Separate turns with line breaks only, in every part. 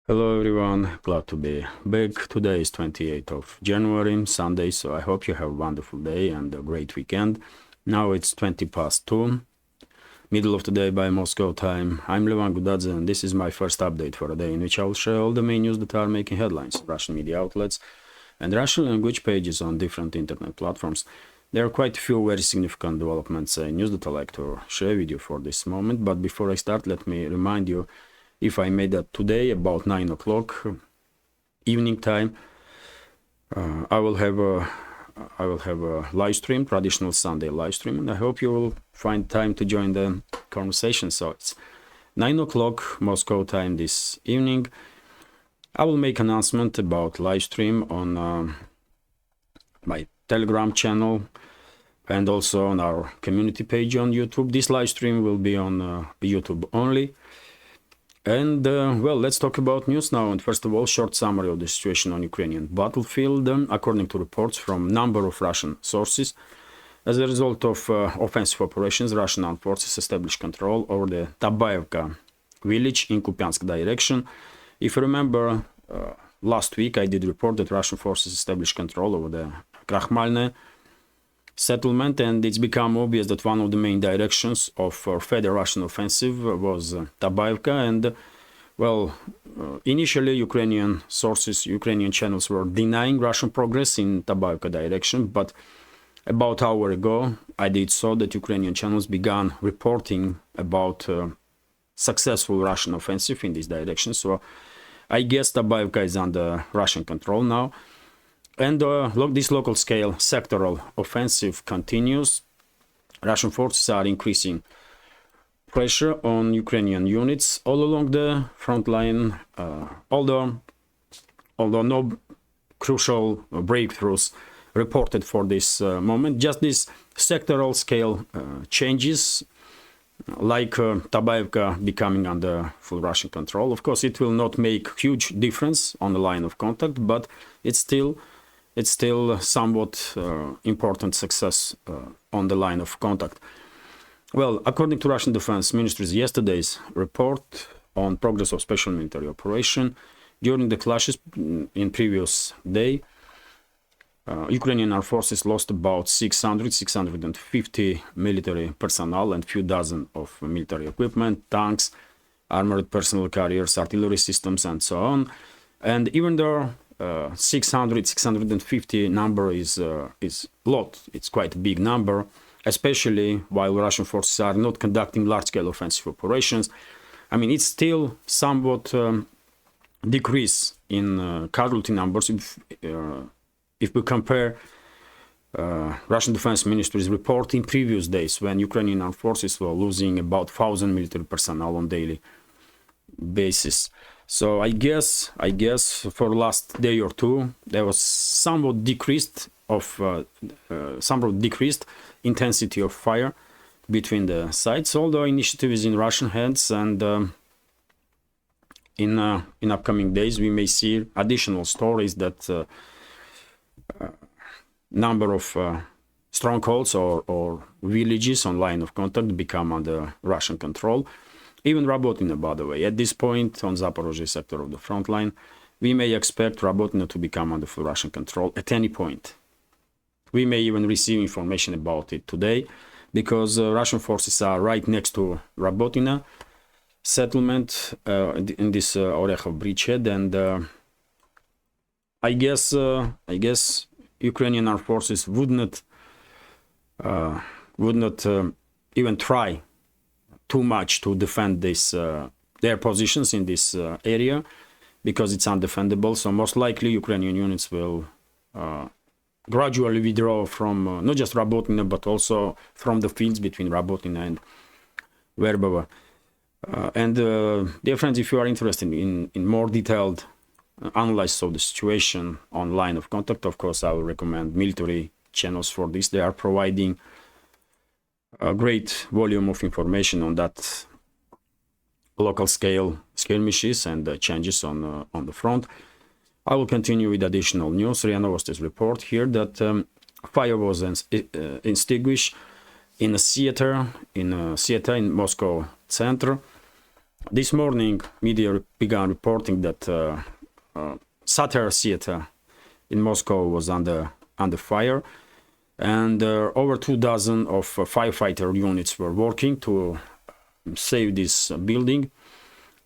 Hello everyone, glad to be back. Today is 28th of January, Sunday, so I hope you have a wonderful day and a great weekend. Now it's 20 past 2, middle of the day by Moscow time. I'm Levan Gudadze and this is my first update for a day in which I'll share all the main news that are making headlines, Russian media outlets and Russian language pages on different internet platforms. There are quite a few very significant developments in news that I like to share with you for this moment, but before I start, let me remind you, if I made that today about 9 o'clock evening time, I will have a live stream, traditional Sunday live stream, and I hope you will find time to join the conversation. So it's 9 o'clock Moscow time this evening. I will make announcement about live stream on my Telegram channel and also on our community page on YouTube. This live stream will be on YouTube only. And well, let's talk about news now. And first of all, short summary of the situation on Ukrainian battlefield. According to reports from number of Russian sources, as a result of offensive operations, Russian armed forces established control over the Tabaevka village in Kupiansk direction. If you remember, last week I did report that Russian forces established control over the Krakhmalne settlement, and it's become obvious that one of the main directions of further Russian offensive was Tabaevka. And well, initially Ukrainian sources, Ukrainian channels were denying Russian progress in Tabaevka direction, but about an hour ago I did saw that Ukrainian channels began reporting about successful Russian offensive in this direction. So I guess Tabaevka is under Russian control now. And this local scale sectoral offensive continues. Russian forces are increasing pressure on Ukrainian units all along the front line, although no crucial breakthroughs reported for this moment. Just these sectoral scale changes, like Tabaevka becoming under full Russian control. Of course, it will not make huge difference on the line of contact, but it's still somewhat important success on the line of contact. Well, according to Russian Defense Ministry's yesterday's report on progress of special military operation, during the clashes in previous day, Ukrainian armed forces lost about 650 military personnel and few dozen of military equipment, tanks, armored personnel carriers, artillery systems, and so on. And even though 650 number is lot. It's quite a big number, especially while Russian forces are not conducting large-scale offensive operations. I mean, it's still somewhat decrease in casualty numbers if we compare Russian Defense Ministry's report in previous days, when Ukrainian armed forces were losing about 1,000 military personnel on daily basis. So I guess for last day or two there was somewhat decreased intensity of fire between the sides. Although initiative is in Russian hands, and in upcoming days we may see additional stories that number of strongholds or villages on line of contact become under Russian control. Even Rabotina, by the way. At this point, on Zaporozhye sector of the front line, we may expect Rabotina to become under full Russian control at any point. We may even receive information about it today, because Russian forces are right next to Rabotina settlement in this Orekhov bridgehead, and I guess Ukrainian armed forces would not even try too much to defend this their positions in this area, because it's undefendable. So most likely Ukrainian units will gradually withdraw from not just Rabotina but also from the fields between Rabotina and Verbova. Dear friends, if you are interested in more detailed analysis of the situation on line of contact, of course I will recommend military channels for this. They are providing a great volume of information on that local scale skirmishes and changes on the front. I will continue with additional news. RIA Novosti's report here that fire was extinguished in a theater in Moscow center. This morning, media began reporting that Satire Theater in Moscow was under fire, and over 2,000 of firefighter units were working to save this building.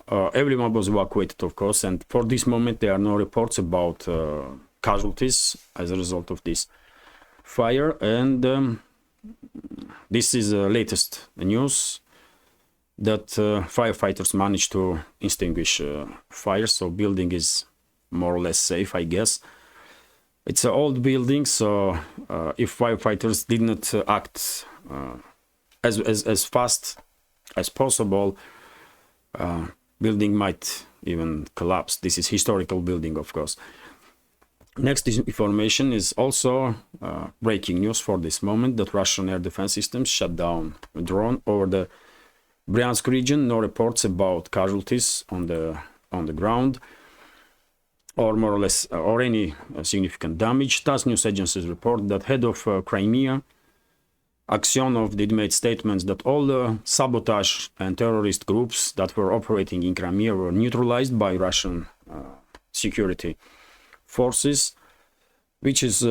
Everyone was evacuated, of course, and for this moment there are no reports about casualties as a result of this fire. And this is the latest news that firefighters managed to extinguish fire, so building is more or less safe, I guess. It's an old building, so if firefighters did not act as fast as possible, building might even collapse. This is historical building, of course. Next information is also breaking news for this moment, that Russian air defense systems shut down a drone over the Bryansk region. No reports about casualties on the ground, or more or less, or any significant damage. TASS news agencies report that head of Crimea, Aksionov, did make statements that all the sabotage and terrorist groups that were operating in Crimea were neutralized by Russian security forces, which is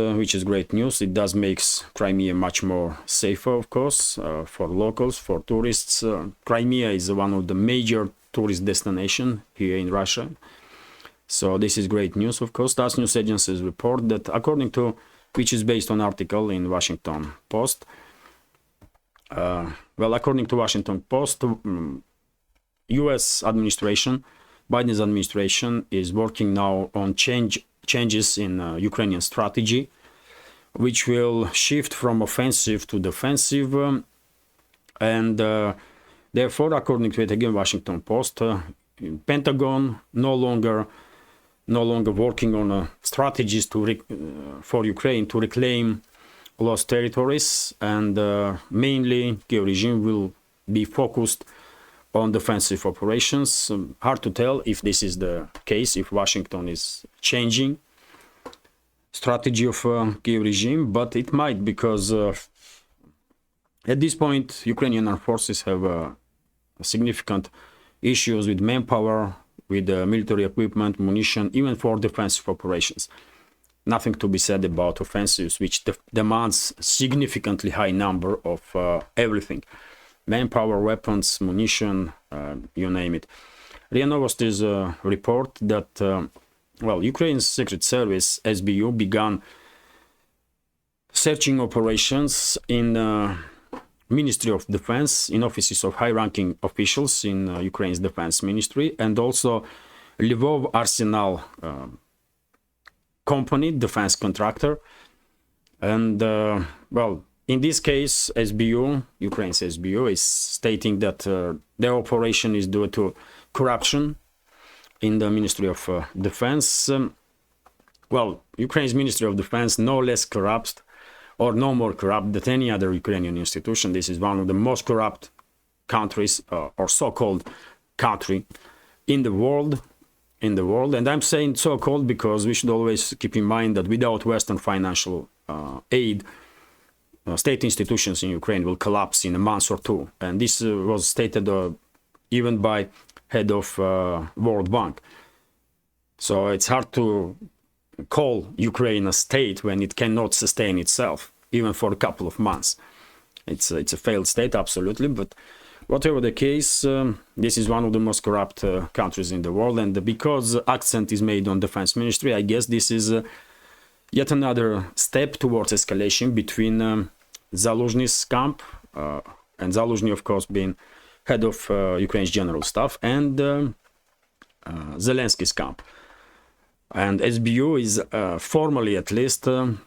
great news. It does make Crimea much more safer, of course, for locals, for tourists. Crimea is one of the major tourist destinations here in Russia. So this is great news, of course. TASS news agencies report that, according to, which is based on article in Washington Post. According to Washington Post, US administration, Biden's administration, is working now on changes in Ukrainian strategy, which will shift from offensive to defensive, and therefore, according to it again, Washington Post, Pentagon no longer working on strategies for Ukraine to reclaim lost territories, and mainly Kiev regime will be focused on defensive operations. Hard to tell if this is the case, if Washington is changing strategy of Kiev regime, but it might, because at this point Ukrainian armed forces have significant issues with manpower, with military equipment, munition, even for defensive operations. Nothing to be said about offensives, which demands significantly high number of everything. Manpower, weapons, munition, you name it. RIA Novosti's report that, Ukraine's Secret Service, SBU, began searching operations in Ministry of Defense, in offices of high-ranking officials in Ukraine's Defense Ministry, and also Lvov Arsenal company, defense contractor. And, in this case, SBU, Ukraine's SBU, is stating that their operation is due to corruption in the Ministry of Defense. Ukraine's Ministry of Defense no less corrupt, or no more corrupt, than any other Ukrainian institution. This is one of the most corrupt countries, or so-called country in the world. And I'm saying so-called because we should always keep in mind that without Western financial aid, state institutions in Ukraine will collapse in a month or two. And this was stated even by head of World Bank. So it's hard to call Ukraine a state when it cannot sustain itself, even for a couple of months. It's a failed state, absolutely. But whatever the case, this is one of the most corrupt countries in the world. And because accent is made on defense ministry, I guess this is yet another step towards escalation between Zaluzhny's camp, and Zaluzhny, of course, being head of Ukraine's general staff, and Zelensky's camp. And SBU is formally, at least, in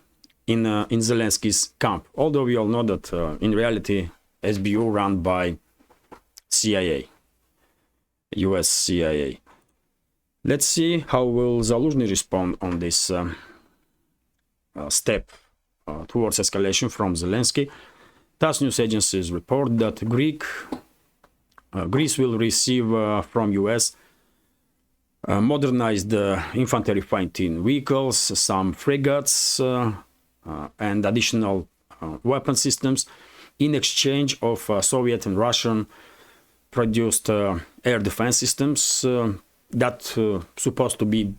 Zelensky's camp. Although we all know that in reality, SBU run by CIA, US CIA. Let's see how will Zaluzhny respond on this step towards escalation from Zelensky. TASS news agencies report that Greece will receive from US modernized infantry fighting vehicles, some frigates, and additional weapon systems in exchange of Soviet and Russian produced air defense systems that supposed to be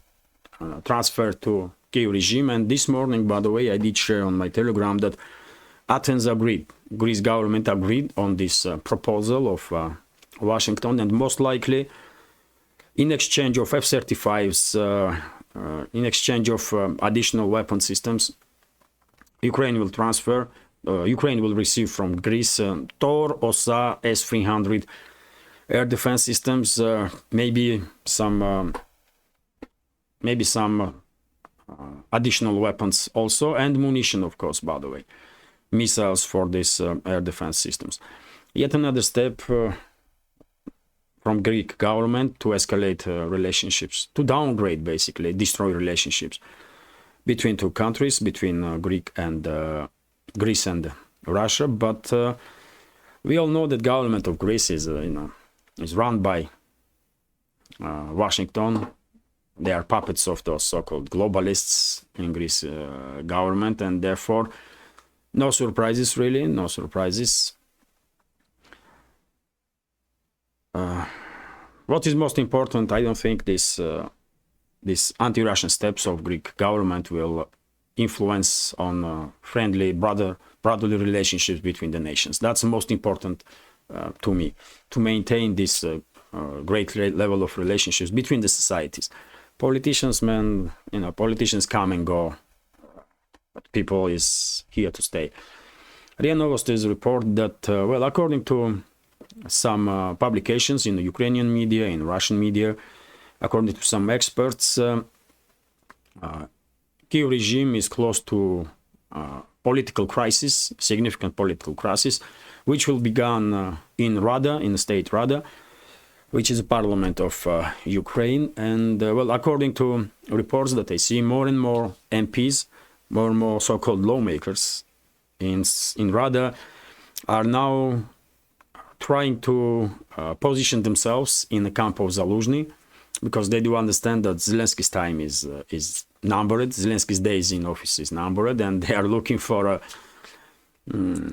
transferred to Kiev regime. And this morning, by the way, I did share on my Telegram that Athens agreed, Greece government agreed on this proposal of Washington, and most likely in exchange of F-35s, in exchange of additional weapon systems, Ukraine will receive from Greece Tor, OSA, S-300 air defense systems, maybe some additional weapons also, and munition, of course, by the way, missiles for these air defense systems. Yet another step from Greek government to escalate relationships, to downgrade, basically, destroy relationships between two countries, between Greece and Russia. But we all know that government of Greece is run by Washington. They are puppets of those so-called globalists in Greece government, and therefore no surprises, really, no surprises. What is most important, I don't think these anti-Russian steps of Greek government will influence on friendly, brotherly relationships between the nations. That's the most important to me, to maintain this great level of relationships between the societies. Politicians, man, politicians come and go, but people is here to stay. RIA Novosti's report that, well, according to some publications in the Ukrainian media, in Russian media, according to some experts, Kiev regime is close to political crisis, significant political crisis, which will begin in Rada, in the state Rada, which is a parliament of Ukraine. And well, according to reports that I see, more and more MPs, more and more so-called lawmakers in Rada are now trying to position themselves in the camp of Zaluzhny, because they do understand that Zelensky's time is numbered, Zelensky's days in office is numbered, and they are looking for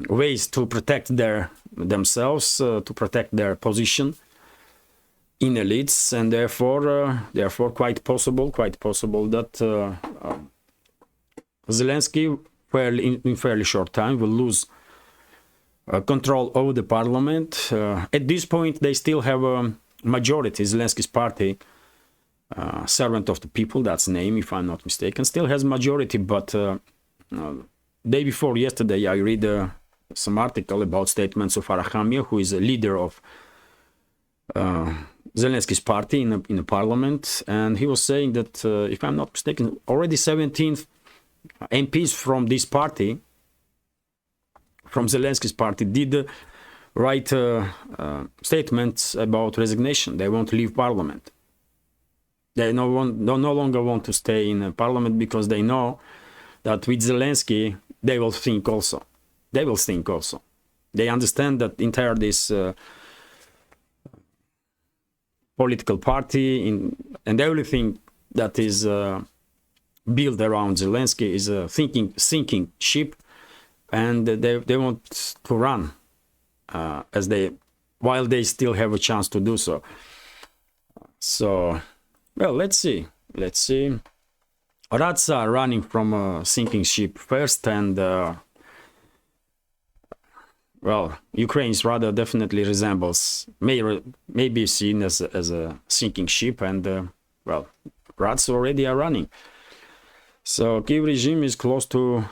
ways to protect themselves, to protect their position in elites, and therefore quite possible that Zelensky, in fairly short time, will lose control over the parliament. At this point, they still have a majority. Zelensky's party, Servant of the People, that's the name, if I'm not mistaken, still has majority. But day before yesterday, I read some article about statements of Arachamia, who is a leader of Zelensky's party in the parliament, and he was saying that, if I'm not mistaken, already 17 MPs from this party, from Zelensky's party, did write statements about resignation. They want to leave parliament. They no longer want to stay in parliament, because they know that with Zelensky, they will think also. They will think also. They understand that entire this political party and everything that is built around Zelensky is a sinking ship, and they want to run while they still have a chance to do so. So, well, let's see. Rats are running from a sinking ship first, and well, Ukraine's Rada definitely may be seen as a sinking ship, and well, rats already are running. So Kiev regime is close to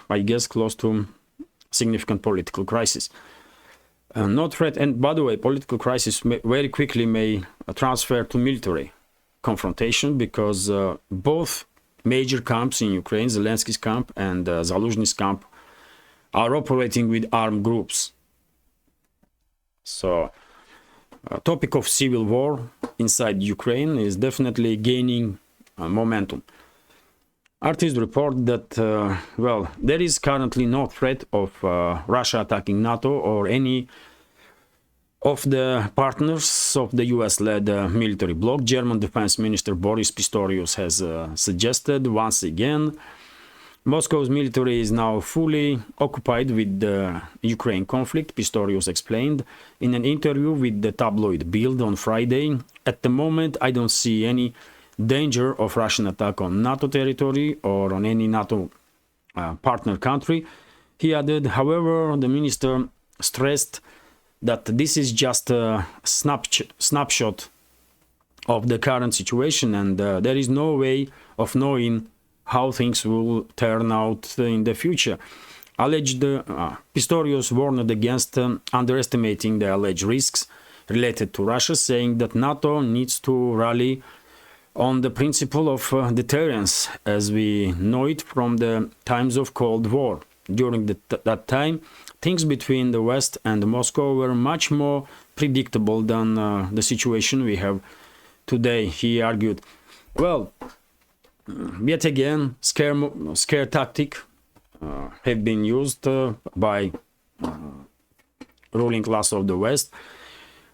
significant political crisis. Not threat, and by the way, political crisis very quickly may transfer to military confrontation, because both major camps in Ukraine, Zelensky's camp and Zaluzhny's camp, are operating with armed groups. So, topic of civil war inside Ukraine is definitely gaining momentum. Artists report that, well, there is currently no threat of Russia attacking NATO or any of the partners of the US-led military bloc. German Defense Minister Boris Pistorius has suggested once again Moscow's military is now fully occupied with the Ukraine conflict, Pistorius explained in an interview with the tabloid Bild on Friday. At the moment, I don't see any danger of Russian attack on NATO territory or on any NATO partner country. He added, however, the minister stressed that this is just a snapshot of the current situation, and there is no way of knowing how things will turn out in the future. Alleged Pistorius warned against underestimating the alleged risks related to Russia, saying that NATO needs to rally on the principle of deterrence as we know it from the times of Cold War. During that time, things between the West and Moscow were much more predictable than the situation we have today, he argued. Well, yet again, scare tactic have been used by ruling class of the West.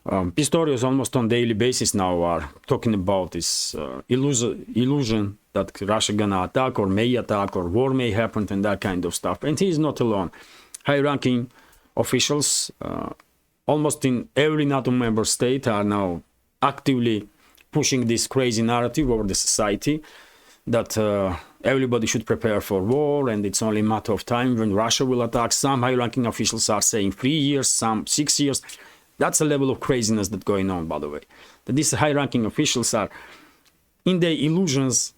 Pistorius almost on daily basis now are talking about this illusion that Russia gonna attack or may attack or war may happen and that kind of stuff. And he is not alone. High-ranking officials almost in every NATO member state are now actively pushing this crazy narrative over the society that everybody should prepare for war and it's only a matter of time when Russia will attack. Some high-ranking officials are saying 3 years, some 6 years. That's a level of craziness that's going on, by the way. That these high-ranking officials are in their illusions,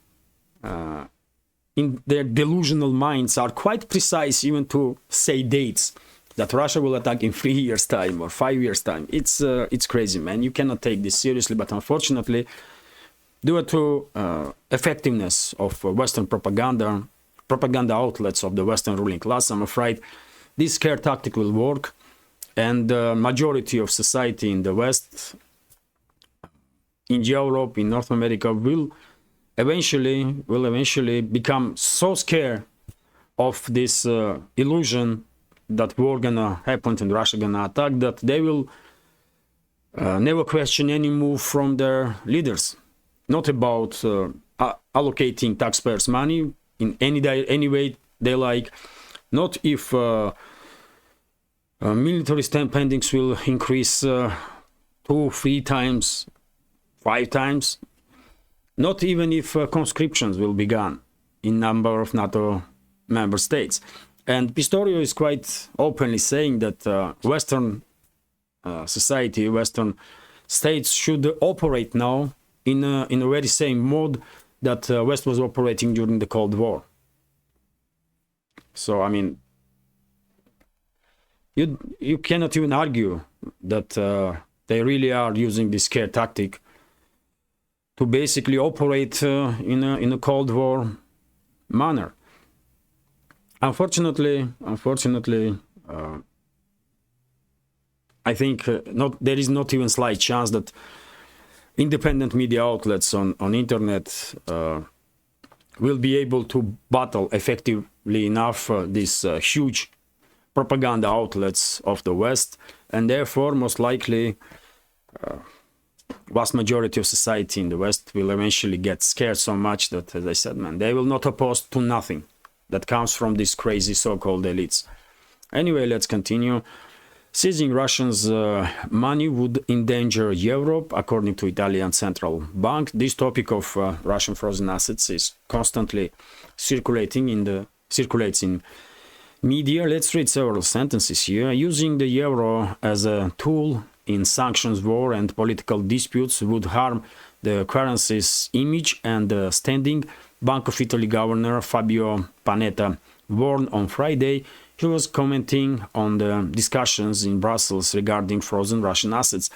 in their delusional minds, are quite precise even to say dates that Russia will attack in 3 years' time or 5 years' time. It's crazy, man. You cannot take this seriously, but unfortunately, due to effectiveness of Western propaganda outlets of the Western ruling class, I'm afraid this scare tactic will work. And the majority of society in the West, in Europe, in North America, will eventually become so scared of this illusion that war gonna happen and Russia gonna attack that they will never question any move from their leaders. Not about allocating taxpayers' money in any way they like. Not if military spendings will increase 2, 3 times, 5 times. Not even if conscriptions will begin in number of NATO member states. And Pistorius is quite openly saying that Western society, Western states should operate now in a very same mode that West was operating during the Cold War. So, I mean, you cannot even argue that they really are using this scare tactic to basically operate in a Cold War manner. Unfortunately, I think there is not even slight chance that independent media outlets on internet will be able to battle effectively enough these huge propaganda outlets of the West, and therefore most likely vast majority of society in the West will eventually get scared so much that, as I said, man, they will not oppose to nothing that comes from these crazy so-called elites. Anyway, let's continue. Seizing Russians' money would endanger Europe, according to Italian Central Bank. This topic of Russian frozen assets is constantly circulates in media. Let's read several sentences here. Using the euro as a tool in sanctions war and political disputes would harm the currency's image and standing, Bank of Italy Governor Fabio Panetta warned on Friday. He was commenting on the discussions in Brussels regarding frozen Russian assets.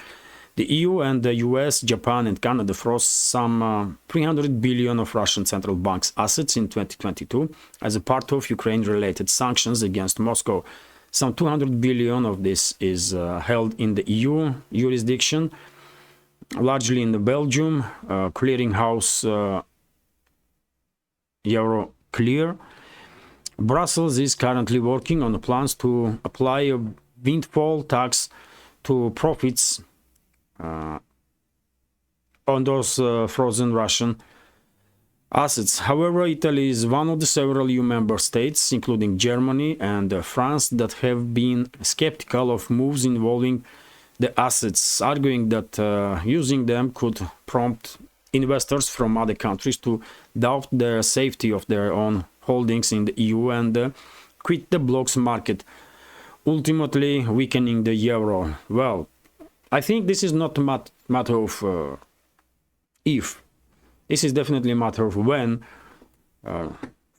The EU and the US, Japan and Canada froze some 300 billion of Russian central bank's assets in 2022 as a part of Ukraine-related sanctions against Moscow. Some 200 billion of this is held in the EU jurisdiction, largely in the Belgium clearinghouse Euroclear. Brussels is currently working on plans to apply a windfall tax to profits on those frozen Russian assets. However, Italy is one of the several EU member states, including Germany and France, that have been skeptical of moves involving the assets, arguing that using them could prompt investors from other countries to doubt the safety of their own holdings in the EU and quit the bloc's market, ultimately weakening the euro. Well, I think this is not a matter of if. This is definitely a matter of when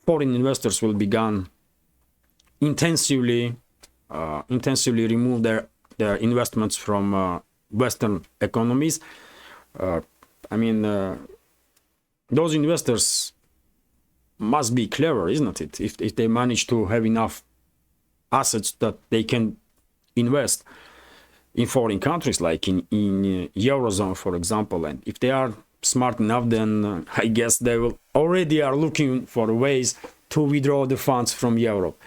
foreign investors will begin intensively remove their investments from Western economies. I mean, those investors must be clever, isn't it? If they manage to have enough assets that they can invest in foreign countries, like in Eurozone, for example, and if they are smart enough, then I guess they will already are looking for ways to withdraw the funds from Europe.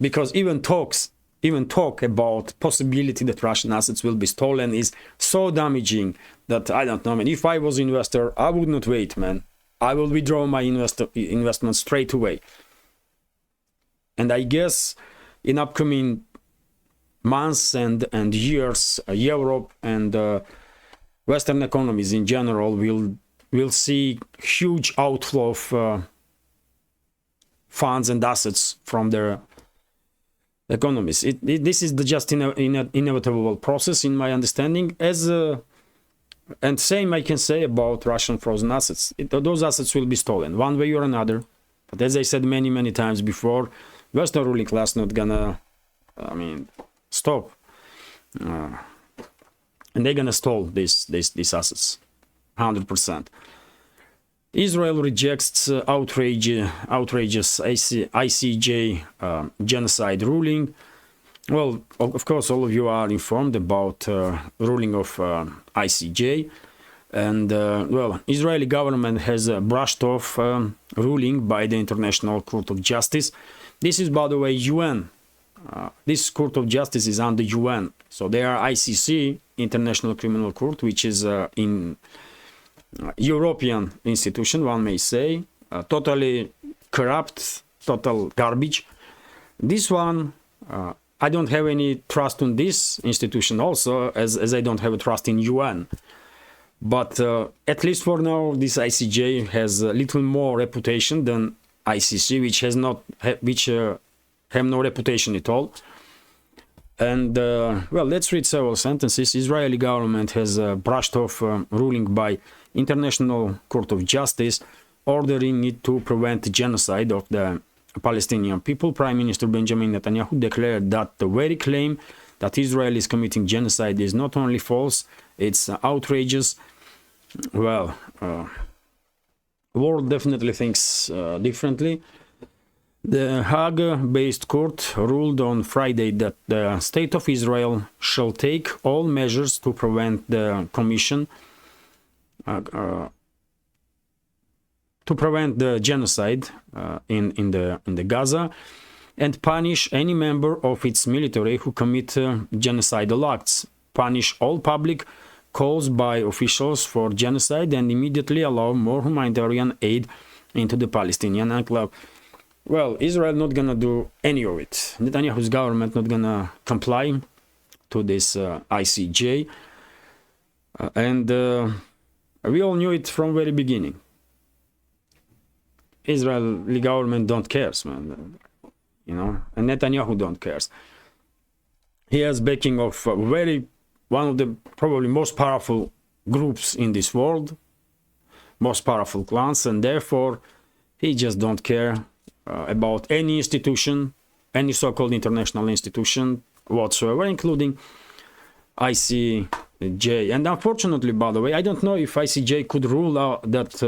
Because even talk about possibility that Russian assets will be stolen is so damaging that I don't know, man. If I was an investor, I would not wait, man. I will withdraw my investment straight away. And I guess in upcoming months and years, Europe and Western economies in general will see huge outflow of funds and assets from their economies. This is just inevitable process, in my understanding. And same I can say about Russian frozen assets. Those assets will be stolen one way or another. But as I said many times before, Western ruling class not gonna, stop, and they're gonna stall these assets, 100%. Israel rejects outrageous ICJ genocide ruling. Well, of course, all of you are informed about ruling of ICJ, and well, Israeli government has brushed off ruling by the International Court of Justice. This is, by the way, UN. This Court of Justice is under UN, so they are ICC, International Criminal Court, which is in European institution, one may say, totally corrupt, total garbage. This one, I don't have any trust in this institution also, as I don't have a trust in UN. But at least for now, this ICJ has a little more reputation than ICC, which have no reputation at all. And well, let's read several sentences. Israeli government has brushed off ruling by International Court of Justice, ordering it to prevent genocide of the Palestinian people. Prime Minister Benjamin Netanyahu declared that the very claim that Israel is committing genocide is not only false, it's outrageous. Well, the world definitely thinks differently. The Hague-based court ruled on Friday that the State of Israel shall take all measures to prevent the commission to prevent the genocide in the Gaza, and punish any member of its military who commit genocidal acts, punish all public calls by officials for genocide, and immediately allow more humanitarian aid into the Palestinian enclave. Well, Israel not gonna do any of it. Netanyahu's government not gonna comply to this ICJ, and we all knew it from very beginning. Israeli government don't cares, man, you know, and Netanyahu don't cares. He has backing of one of the probably most powerful groups in this world, most powerful clans, and therefore he just don't care about any institution, any so-called international institution whatsoever, including ICJ. And unfortunately, by the way, I don't know if ICJ could rule out that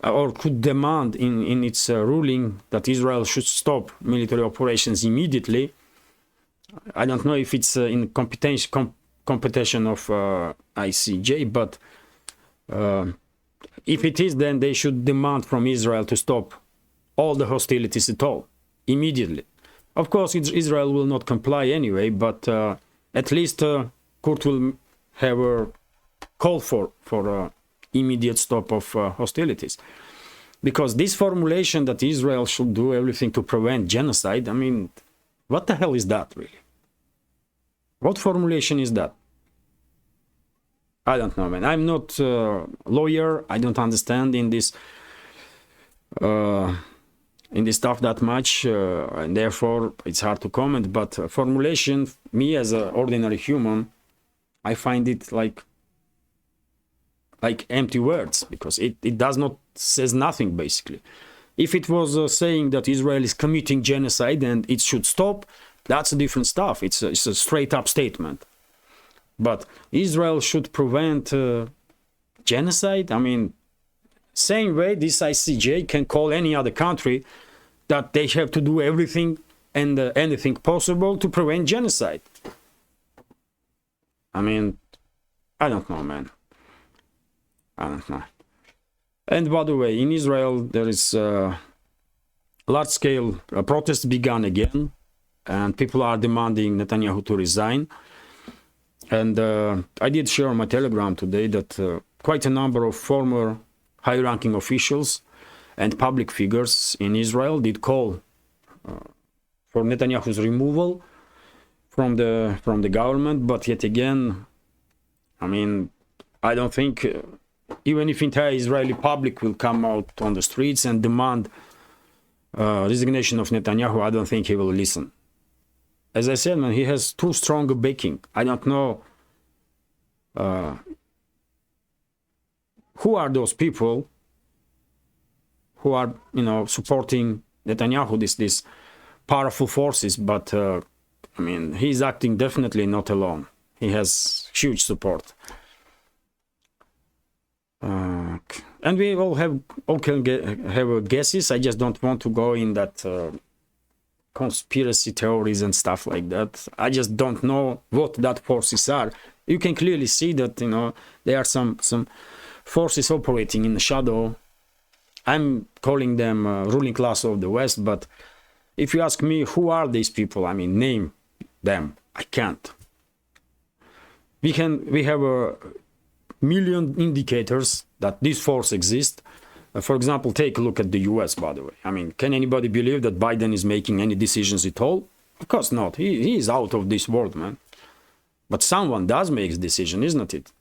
or could demand in its ruling that Israel should stop military operations immediately. I don't know if it's in competition of ICJ, but if it is, then they should demand from Israel to stop all the hostilities at all, immediately. Of course, Israel will not comply anyway, but at least court will have a call for immediate stop of hostilities. Because this formulation that Israel should do everything to prevent genocide, I mean, what the hell is that really? What formulation is that? I don't know, man. I'm not a lawyer. I don't understand in this stuff that much, and therefore it's hard to comment. But formulation, me as an ordinary human, I find it like empty words, because it does not says nothing basically. If it was saying that Israel is committing genocide and it should stop, that's a different stuff. It's a straight up statement. But Israel should prevent genocide. I mean, same way this ICJ can call any other country that they have to do everything and anything possible to prevent genocide. I mean, I don't know, man. I don't know. And by the way, in Israel, there is large-scale protests begun again, and people are demanding Netanyahu to resign. And I did share on my Telegram today that quite a number of former high-ranking officials and public figures in Israel did call for Netanyahu's removal from the government. But yet again, I mean, I don't think, even if entire Israeli public will come out on the streets and demand resignation of Netanyahu, I don't think he will listen. As I said, man, he has too strong a backing. I don't know who are those people who are, supporting Netanyahu, these powerful forces. But I mean, he's acting definitely not alone. He has huge support. And we all can have guesses. I just don't want to go in that conspiracy theories and stuff like that. I just don't know what that forces are. You can clearly see that there are some forces operating in the shadow. I'm calling them ruling class of the West, but if you ask me who are these people, I mean, name them. I can't. We have a million indicators that this force exists. For example, take a look at the US, by the way. I mean, can anybody believe that Biden is making any decisions at all? Of course not. He is out of this world, man. But someone does make decision, isn't it?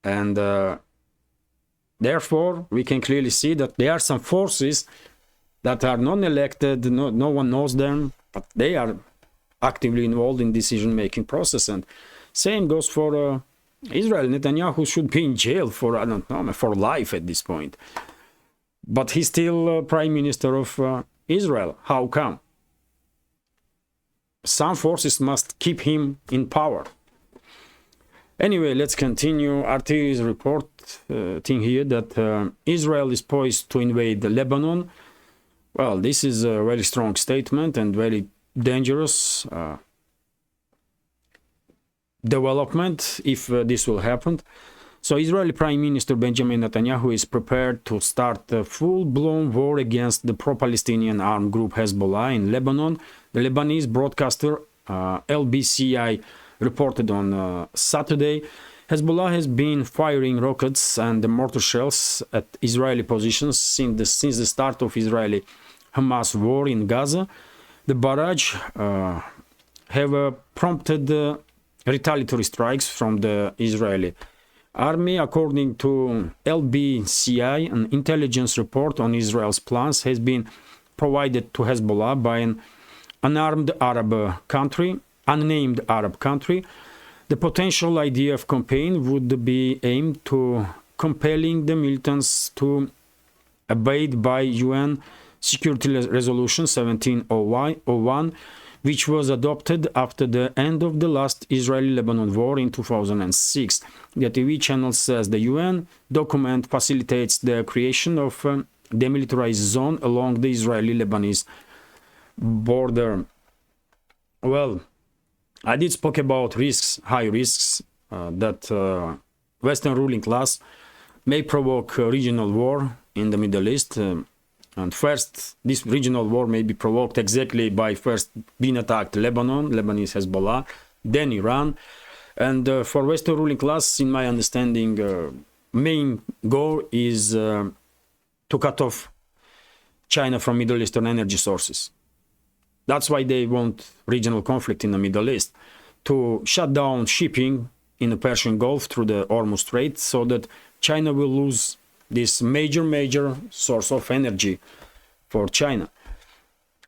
And therefore, we can clearly see that there are some forces that are non-elected, no one knows them, but they are actively involved in decision-making process. And same goes for Israel. Netanyahu should be in jail for, I don't know, for life at this point. But he's still prime minister of Israel. How come? Some forces must keep him in power. Anyway, let's continue. RT is reporting here that Israel is poised to invade Lebanon. Well, this is a very strong statement and very dangerous development if this will happen. So Israeli Prime Minister Benjamin Netanyahu is prepared to start a full-blown war against the pro-Palestinian armed group Hezbollah in Lebanon. The Lebanese broadcaster LBCI reported on Saturday. Hezbollah has been firing rockets and mortar shells at Israeli positions since the start of Israeli-Hamas war in Gaza. The barrage have prompted retaliatory strikes from the Israeli army. According to LBCI, an intelligence report on Israel's plans has been provided to Hezbollah by an unnamed Arab country. The potential idea of campaign would be aimed to compelling the militants to abide by UN Security Resolution 1701, which was adopted after the end of the last Israeli-Lebanon war in 2006. The TV channel says the UN document facilitates the creation of a demilitarized zone along the Israeli-Lebanese border. Well, I did spoke about risks, high risks, that Western ruling class may provoke a regional war in the Middle East. And first, this regional war may be provoked exactly by first being attacked Lebanon, Lebanese Hezbollah, then Iran. And for Western ruling class, in my understanding, main goal is to cut off China from Middle Eastern energy sources. That's why they want regional conflict in the Middle East, to shut down shipping in the Persian Gulf through the Hormuz Strait, so that China will lose this major source of energy for China.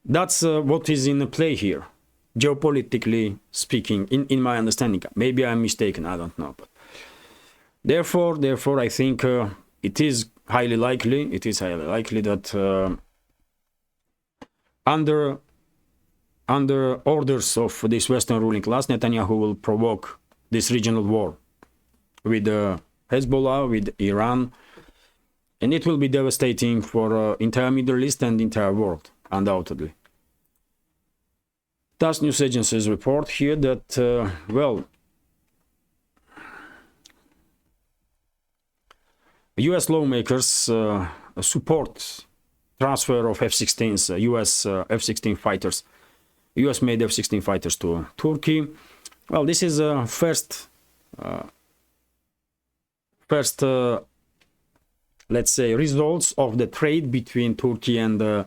That's what is in play here, geopolitically speaking, in my understanding. Maybe I'm mistaken, I don't know. But therefore, I think it is highly likely that under orders of this Western ruling class, Netanyahu will provoke this regional war with Hezbollah, with Iran, and it will be devastating for entire Middle East and entire world, undoubtedly. TASS news agencies report here that, US lawmakers support transfer of F-16s, US F-16 fighters, US-made F-16 fighters to Turkey. Well, this is first, let's say, results of the trade between Turkey and the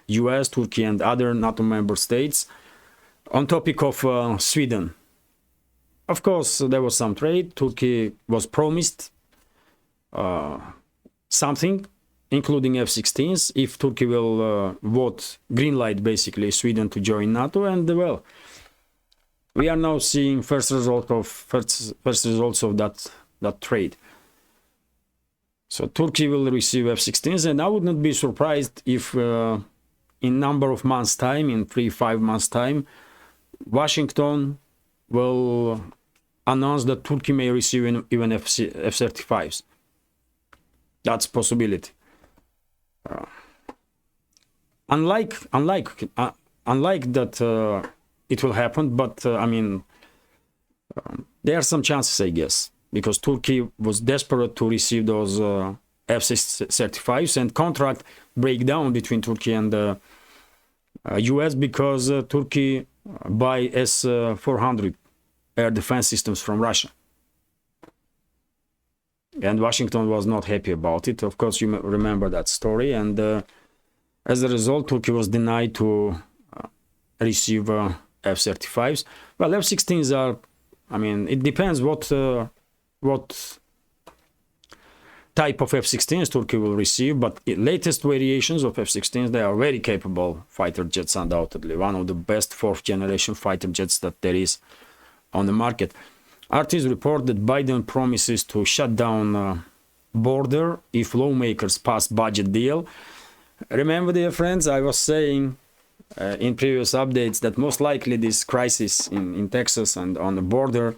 US, Turkey and other NATO member states, on topic of Sweden. Of course, there was some trade. Turkey was promised something, including F-16s, if Turkey will vote green light, basically, Sweden to join NATO. And well, we are now seeing first results of that trade. So Turkey will receive F-16s, and I would not be surprised if in number of months' time, in 3-5 months' time, Washington will announce that Turkey may receive even F-35s. That's a possibility. Unlike that it will happen, but I mean, there are some chances, I guess, because Turkey was desperate to receive those F-35s, and contract breakdown between Turkey and the US because Turkey buy S-400 air defense systems from Russia. And Washington was not happy about it. Of course, you remember that story. And as a result, Turkey was denied to receive F-35s. Well, F-16s are, I mean, it depends what type of F-16s Turkey will receive, but the latest variations of F-16s, they are very capable fighter jets, undoubtedly. One of the best fourth-generation fighter jets that there is on the market. RTs report that Biden promises to shut down border if lawmakers pass budget deal. Remember, dear friends, I was saying in previous updates that most likely this crisis in Texas and on the border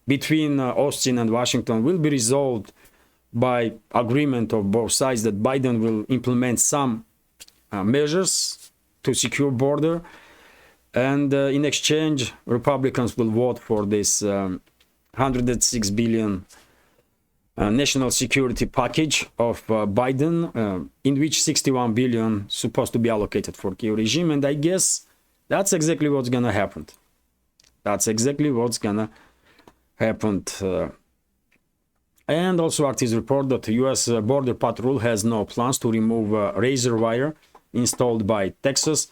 between Austin and Washington will be resolved by agreement of both sides, that Biden will implement some measures to secure border. And in exchange, Republicans will vote for this $106 billion national security package of Biden, in which $61 billion supposed to be allocated for Kyiv regime. And I guess that's exactly what's going to happen. That's exactly what's going to happen. And also, RTs report that the U.S. Border Patrol has no plans to remove razor wire installed by Texas.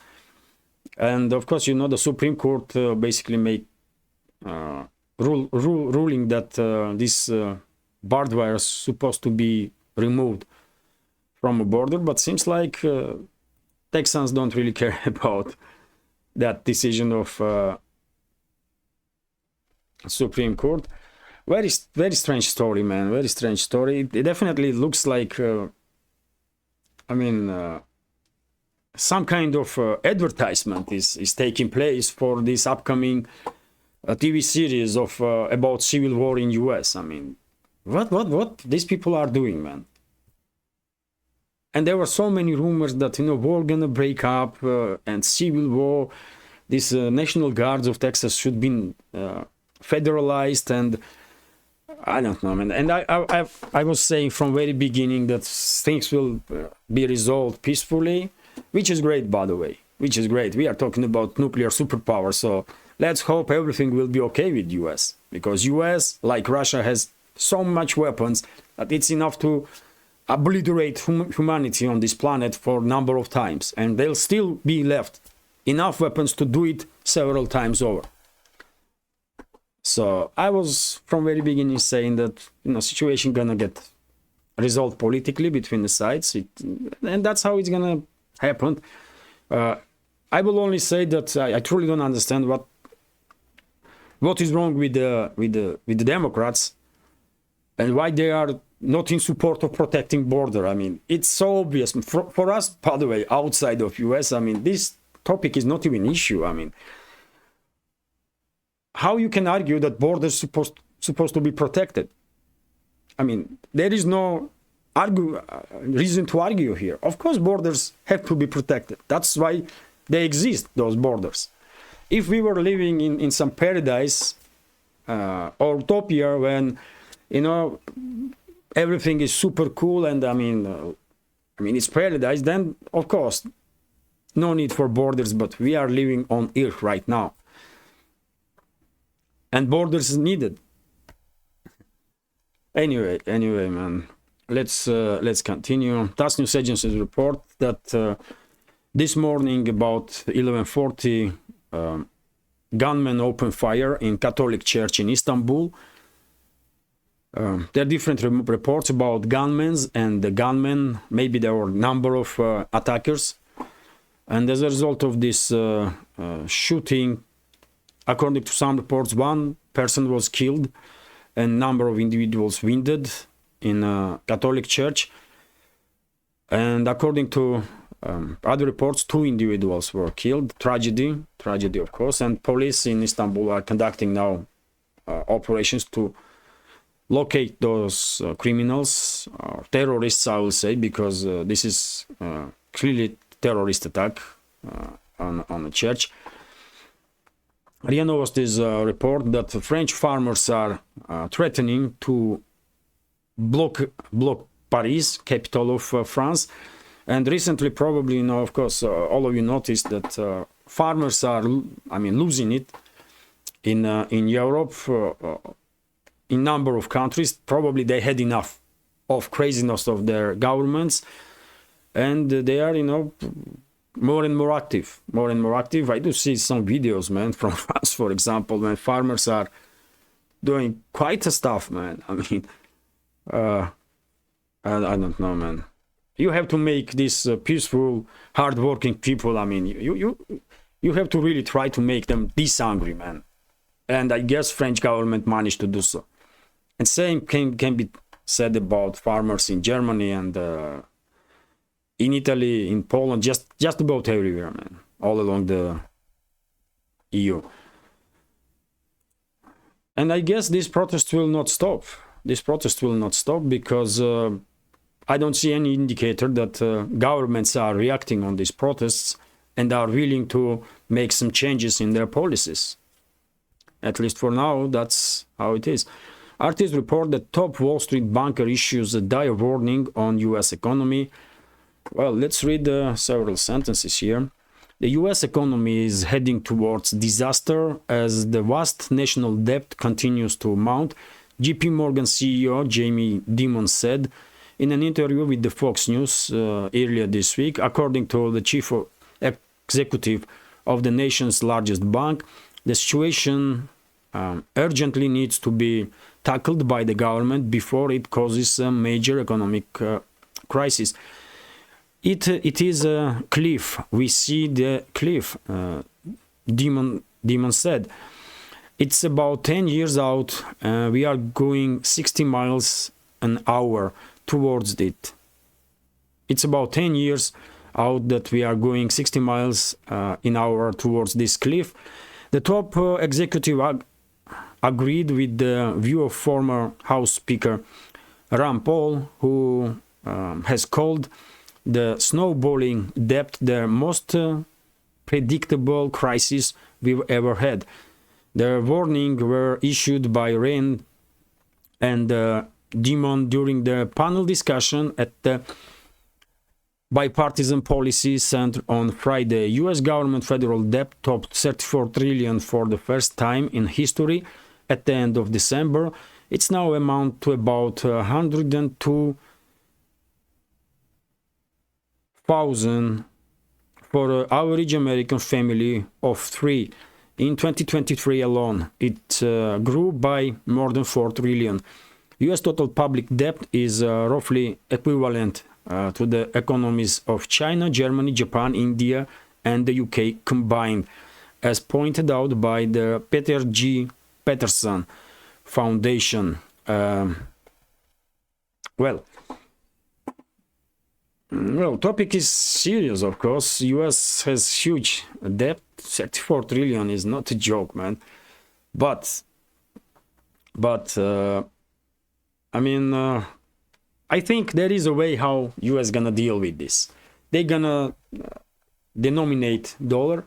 And of course, you know, the Supreme Court basically made ruling that this barbed wire is supposed to be removed from a border, but seems like Texans don't really care about that decision of Supreme Court. Very strange story, man. Very strange story. It definitely looks like, I mean, some kind of advertisement is taking place for this upcoming TV series of about civil war in US. I mean, what these people are doing, man. And there were so many rumors that, you know, war gonna break up and civil war. These National Guards of Texas should be federalized, and I don't know, man. And I was saying from very beginning that things will be resolved peacefully. Which is great, by the way, which is great. We are talking about nuclear superpower, so let's hope everything will be okay with US, because US, like Russia, has so much weapons that it's enough to obliterate humanity on this planet for a number of times, and there'll still be left enough weapons to do it several times over. So I was from very beginning saying that, you know, situation gonna get resolved politically between the sides, and that's how it's gonna happen. I will only say that I truly don't understand what is wrong with the Democrats and why they are not in support of protecting border. I mean, it's so obvious for us, by the way, outside of US. I mean, this topic is not even an issue. I mean, how you can argue that borders supposed to be protected? I mean, there is no reason to argue here. Of course, borders have to be protected. That's why they exist, those borders. If we were living in some paradise or utopia when, you know, everything is super cool and I mean it's paradise, then of course no need for borders. But we are living on Earth right now, and borders is needed. Anyway, man, let's continue. TASS News Agency's report that this morning about 11:40, gunmen opened fire in Catholic church in Istanbul. There are different reports about gunmen and the gunmen. Maybe there were a number of attackers, and as a result of this shooting, according to some reports, one person was killed and a number of individuals wounded in a Catholic church. And according to other reports, 2 individuals were killed. Tragedy of course. And police in Istanbul are conducting now operations to locate those criminals, terrorists, I will say, because this is clearly terrorist attack on a church. RIA Novosti's report that French farmers are threatening to block Paris, capital of France. And recently, probably, you know, of course, all of you noticed that farmers are, losing it in Europe, in number of countries. Probably they had enough of craziness of their governments, and they are, you know, more and more active. I do see some videos, man, from France, for example, when farmers are doing quite a stuff, man. I mean, I don't know, man. You have to make these peaceful, hardworking people. I mean, you have to really try to make them this angry, man. And I guess French government managed to do so. And same can be said about farmers in Germany and in Italy, in Poland, just about everywhere, man, all along the EU. And I guess this protest will not stop. Because I don't see any indicator that governments are reacting on these protests and are willing to make some changes in their policies. At least for now, that's how it is. RT's report that top Wall Street banker issues a dire warning on US economy. Well, let's read several sentences here. The US economy is heading towards disaster as the vast national debt continues to mount, JP Morgan CEO Jamie Dimon said in an interview with the Fox News earlier this week. According to the chief executive of the nation's largest bank, the situation urgently needs to be tackled by the government before it causes a major economic crisis. It is a cliff. We see the cliff, Dimon said. It's about 10 years out. We are going 60 miles an hour towards it. It's about 10 years out that we are going 60 miles an hour towards this cliff. The top executive agreed with the view of former House Speaker Rand Paul, who has called the snowballing debt the most predictable crisis we've ever had. The warning were issued by Rand and Dimon during the panel discussion at the Bipartisan Policy Center on Friday. U.S. government federal debt topped $34 trillion for the first time in history at the end of December, It's now amount to about 102,000 for an average American family of 3. In 2023 alone, it grew by more than 4 trillion. US total public debt is roughly equivalent to the economies of China, Germany, Japan, India, and the UK combined, as pointed out by the Peter G. Peterson Foundation. Well, topic is serious, of course. US has huge debt. 34 trillion is not a joke, man. But I mean, I think there is a way how US gonna deal with this. They're gonna denominate dollar.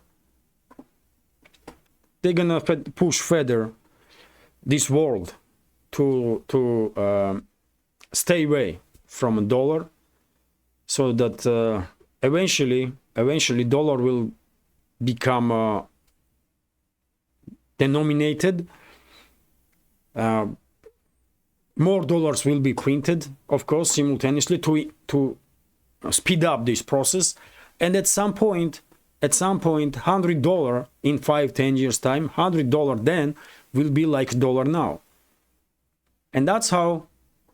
They're gonna push further this world to stay away from a dollar, so that eventually dollar will become denominated. More dollars will be printed, of course, simultaneously to speed up this process. And at some point, $100 in 5-10 years time, $100 then will be like dollar now. And that's how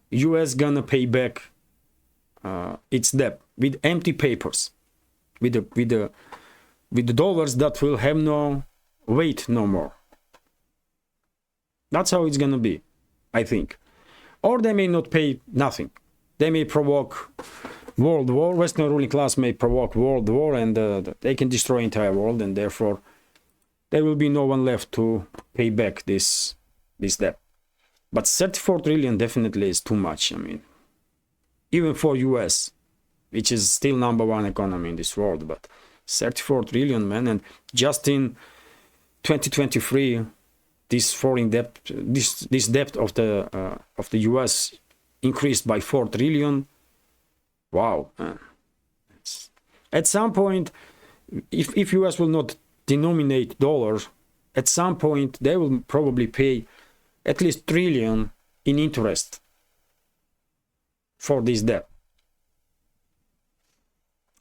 US gonna pay back its debt, with empty papers, with the dollars that will have no weight no more. That's how it's gonna be, I think. Or they may not pay nothing. They may provoke world war. Western ruling class may provoke world war, and they can destroy entire world, and therefore there will be no one left to pay back this debt. But 34 trillion definitely is too much. I mean, even for US, which is still #1 economy in this world, but 34 trillion, man. And just in 2023, this foreign debt, this debt of the US increased by 4 trillion. Wow, man. At some point, if US will not denominate dollars, at some point they will probably pay at least trillion in interest for this debt.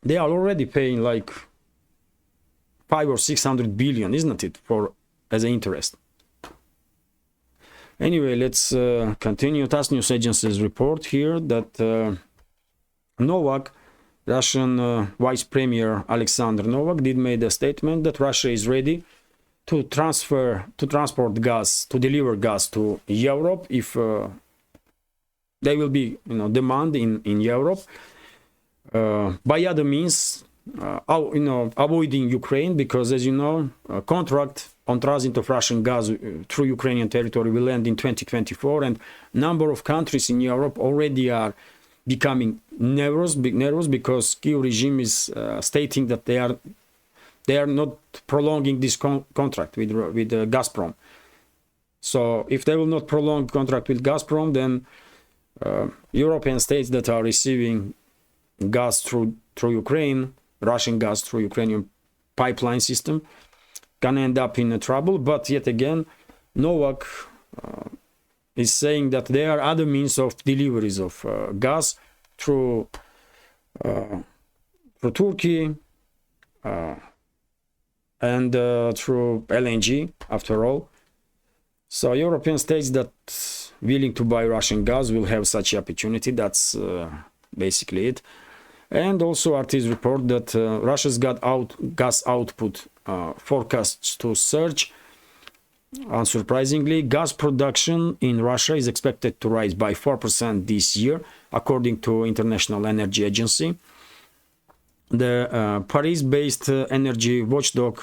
They are already paying like 500 or 600 billion, isn't it, for as an interest? Anyway, let's continue. TASS news agencies report here that Novak, Russian Vice Premier Alexander Novak, did made a statement that Russia is ready to transport gas, to deliver gas to Europe if there will be, demand in Europe by other means, avoiding Ukraine, because, as you know, a contract on transit of Russian gas through Ukrainian territory will end in 2024, and number of countries in Europe already are becoming nervous because Kyiv regime is stating that they are not prolonging this contract with Gazprom. So if they will not prolong contract with Gazprom, then European states that are receiving gas through Ukraine, Russian gas through Ukrainian pipeline system, can end up in trouble. But yet again, Novak is saying that there are other means of deliveries of gas through Turkey and through LNG, after all. So European states that willing to buy Russian gas will have such opportunity. That's basically it. And also artists report that Russia's gas output forecasts to surge. Unsurprisingly, gas production in Russia is expected to rise by 4% this year, according to International Energy Agency. The Paris-based energy watchdog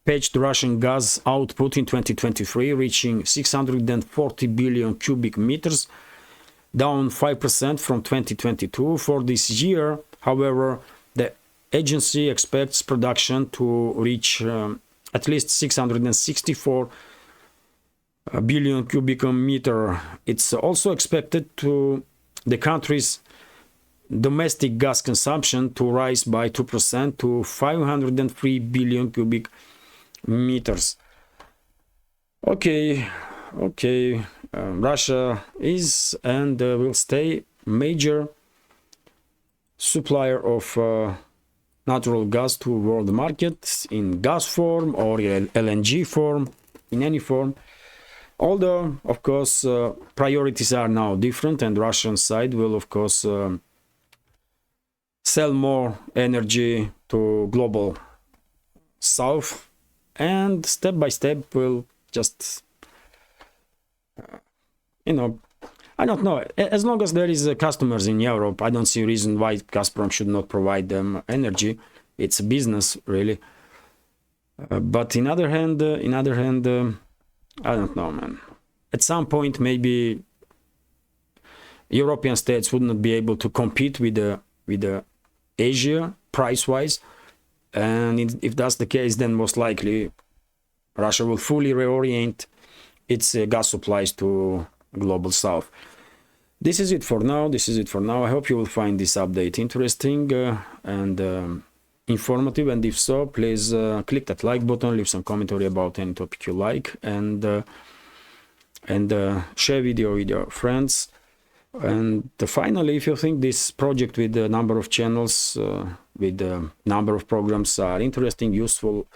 patched Russian gas output in 2023, reaching 640 billion cubic meters, down 5% from 2022. For this year, however, the agency expects production to reach at least 664 billion cubic meter. It's also expected to the country's domestic gas consumption to rise by 2% to 503 billion cubic meters. Okay. Russia is and will stay major supplier of natural gas to world markets in gas form or LNG form, in any form. Although, of course, priorities are now different, and Russian side will, of course, sell more energy to global south, and step by step will just, I don't know. As long as there is customers in Europe, I don't see a reason why Gazprom should not provide them energy. It's a business, really. But in other hand, I don't know, man. At some point, maybe European states would not be able to compete with the Asia price-wise, and if that's the case, then most likely Russia will fully reorient its gas supplies to global south. This is it for now. I hope you will find this update interesting and informative, and if so, please click that like button, leave some commentary about any topic you like, and share video with your friends. And finally, if you think this project with the number of channels, with the number of programs are interesting, useful,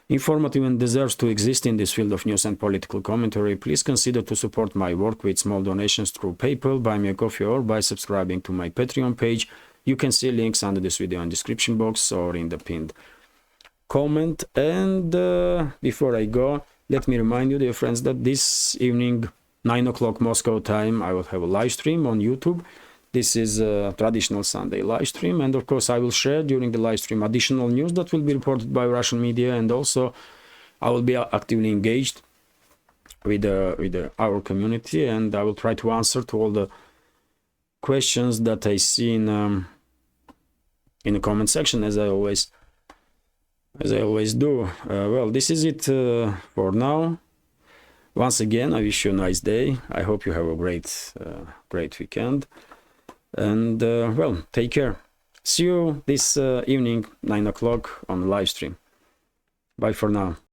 informative, and deserves to exist in this field of news and political commentary, please consider to support my work with small donations through PayPal, Buy Me a Coffee, or by subscribing to my Patreon page. You can see links under this video in the description box or in the pinned comment. And before I go, let me remind you, dear friends, that this evening, 9 o'clock Moscow time, I will have a live stream on YouTube. This is a traditional Sunday live stream, and of course I will share during the live stream additional news that will be reported by Russian media, and also I will be actively engaged with our community, and I will try to answer to all the questions that I see in the comment section, as I always do. Well, this is it for now. Once again, I wish you a nice day. I hope you have a great weekend. And well, take care. See you this evening, 9 o'clock on the live stream. Bye for now.